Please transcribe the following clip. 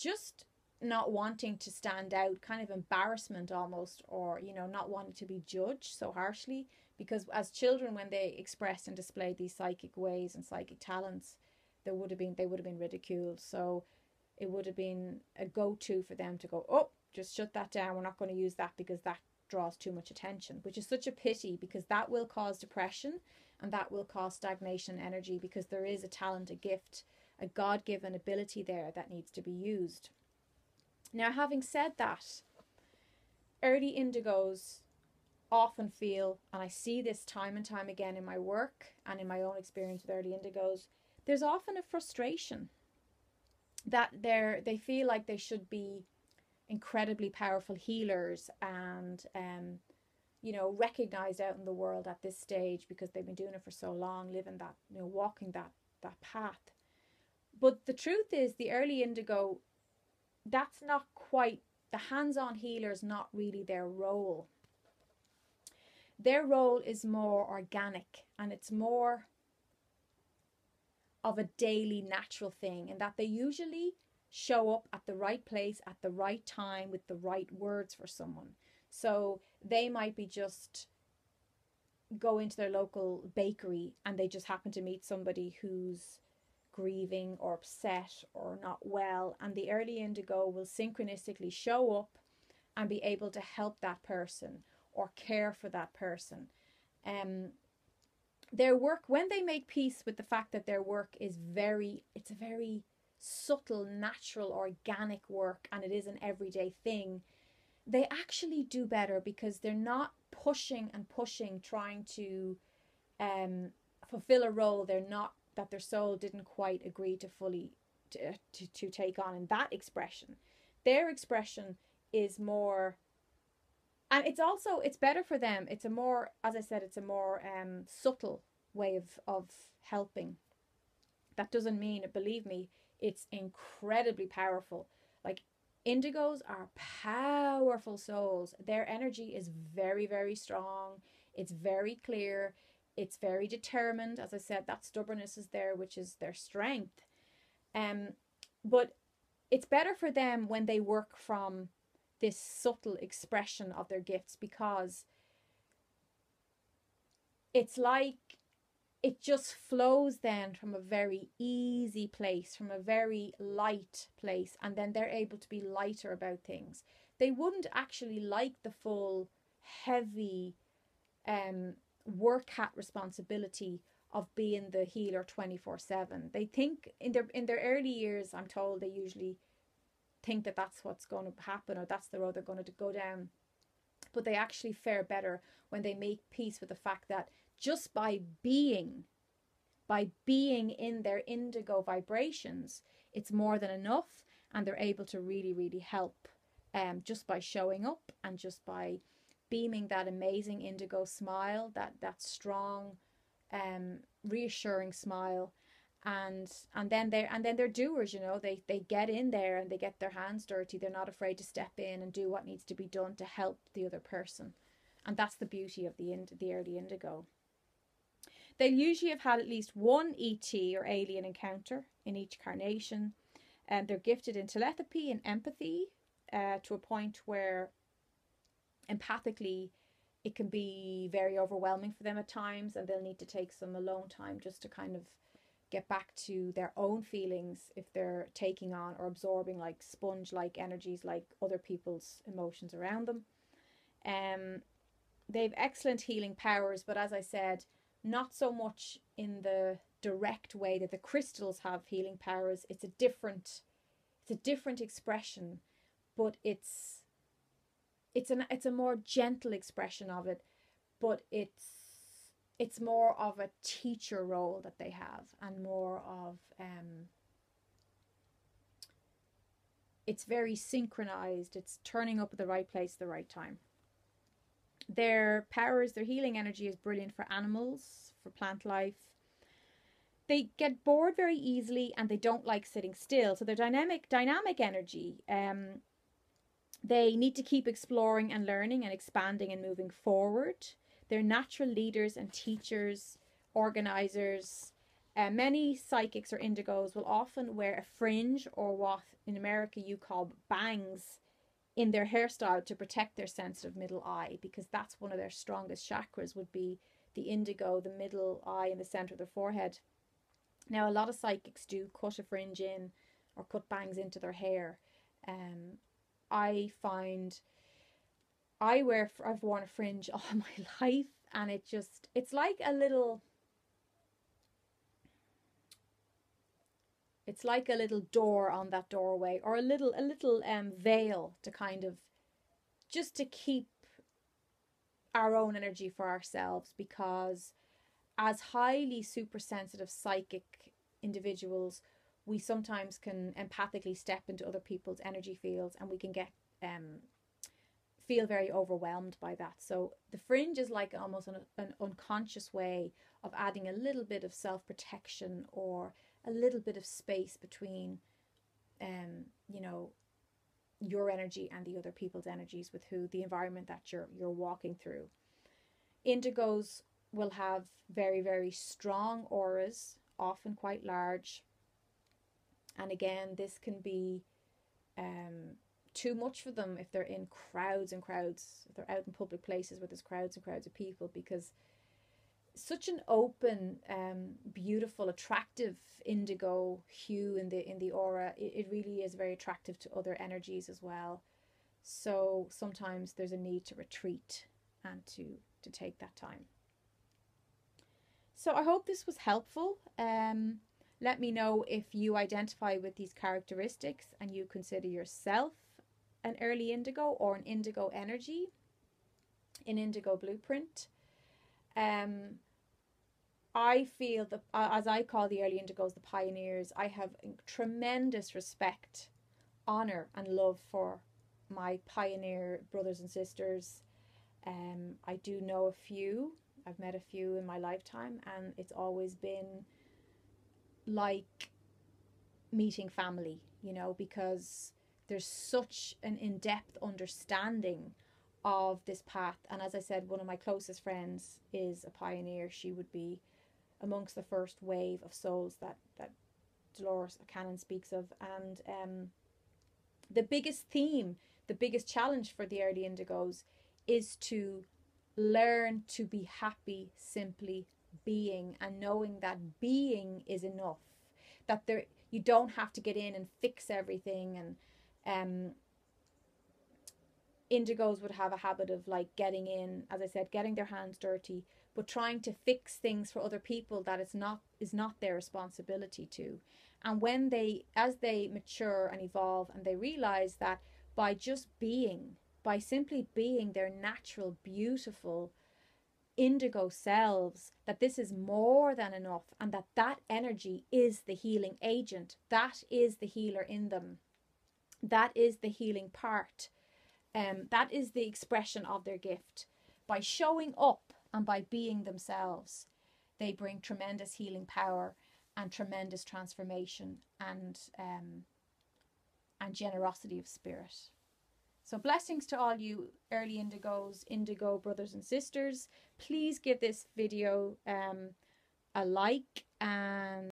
just not wanting to stand out, kind of embarrassment almost, or, you know, not wanting to be judged so harshly. Because as children, when they expressed and displayed these psychic ways and psychic talents, they would have been ridiculed. So it would have been a go-to for them to go, oh, just shut that down. We're not going to use that because that draws too much attention, which is such a pity, because that will cause depression and that will cause stagnation energy, because there is a talent, a gift, a God-given ability there that needs to be used. Now, having said that, early indigos often feel, and I see this time and time again in my work and in my own experience with early indigos, there's often a frustration that they feel like they should be incredibly powerful healers and you know, recognized out in the world at this stage because they've been doing it for so long, living that, you know, walking that path. But the truth is, the early indigo, that's not quite, the hands-on healer is not really their role. Their role is more organic, and it's more of a daily natural thing, in that they usually show up at the right place at the right time with the right words for someone. So they might be just go into their local bakery and they just happen to meet somebody who's grieving or upset or not well, and the early indigo will synchronistically show up and be able to help that person or care for that person. Their work, when they make peace with the fact that their work is it's a very subtle, natural, organic work, and it is an everyday thing, they actually do better, because they're not pushing and pushing, trying to fulfill a role that their soul didn't quite agree to fully to take on in that expression. Their expression is more, and it's better for them. It's a more, as I said, it's a more subtle way of helping. That doesn't mean, believe me, it's incredibly powerful. Like, indigos are powerful souls. Their energy is very, very strong. It's very clear. It's very determined. As I said, that stubbornness is there, which is their strength. But it's better for them when they work from this subtle expression of their gifts, because it's like it just flows then from a very easy place, from a very light place, and then they're able to be lighter about things. They wouldn't actually like the full heavy work hat responsibility of being the healer 24/7. They think in their early years, I'm told, they usually think that that's what's going to happen, or that's the road they're going to go down. But they actually fare better when they make peace with the fact that just by being in their indigo vibrations, it's more than enough, and they're able to really, really help just by showing up and just by beaming that amazing indigo smile, that strong, reassuring smile. And then they're doers, you know. They get in there and they get their hands dirty. They're not afraid to step in and do what needs to be done to help the other person. And that's the beauty of the early indigo. They usually have had at least one ET or alien encounter in each carnation. And they're gifted in telepathy and empathy to a point where empathically it can be very overwhelming for them at times, and they'll need to take some alone time just to kind of get back to their own feelings if they're taking on or absorbing like sponge-like energies, like other people's emotions around them. They've excellent healing powers, but as I said, not so much in the direct way that the crystals have healing powers. It's a different expression, but it's a more gentle expression of it, but it's more of a teacher role that they have, and more of it's very synchronized. It's turning up at the right place at the right time. Their powers, their healing energy is brilliant for animals, for plant life. They get bored very easily, and they don't like sitting still. So their dynamic energy, they need to keep exploring and learning and expanding and moving forward. They're natural leaders and teachers, organizers. Many psychics or indigos will often wear a fringe, or what in America you call bangs, in their hairstyle to protect their sensitive middle eye, because that's one of their strongest chakras, would be the indigo, the middle eye in the center of their forehead. Now, a lot of psychics do cut a fringe in or cut bangs into their hair. I find I've worn a fringe all my life, and it's like a little, it's like a little door on that doorway, or a little veil to kind of, just to keep our own energy for ourselves, because as highly super sensitive psychic individuals, we sometimes can empathically step into other people's energy fields, and we can get feel very overwhelmed by that. So the fringe is like almost an unconscious way of adding a little bit of self-protection, or a little bit of space between you know, your energy and the other people's energies, with who the environment that you're walking through. Indigos will have very, very strong auras, often quite large. And again, this can be too much for them if they're in crowds and crowds, if they're out in public places where there's crowds and crowds of people, because such an open, beautiful, attractive indigo hue in the aura, it really is very attractive to other energies as well. So sometimes there's a need to retreat and to take that time. So I hope this was helpful. Let me know if you identify with these characteristics and you consider yourself an early indigo or an indigo energy, an indigo blueprint. I feel that, as I call the early indigos, the pioneers, I have tremendous respect, honor and love for my pioneer brothers and sisters. I do know a few. I've met a few in my lifetime, and it's always been like meeting family, you know, because there's such an in-depth understanding of this path. And as I said, one of my closest friends is a pioneer. She would be amongst the first wave of souls that Dolores Cannon speaks of. And the biggest theme, the biggest challenge for the early indigos is to learn to be happy simply being, and knowing that being is enough, that you don't have to get in and fix everything. And indigos would have a habit of like getting in, as I said, getting their hands dirty, but trying to fix things for other people that is not their responsibility to. And when as they mature and evolve, and they realize that by just being, by simply being their natural, beautiful indigo selves, that this is more than enough, and that energy is the healing agent. That is the healer in them. That is the healing part. That is the expression of their gift. By showing up and by being themselves, they bring tremendous healing power and tremendous transformation and generosity of spirit. So blessings to all you early indigos, indigo brothers and sisters. Please give this video a like, and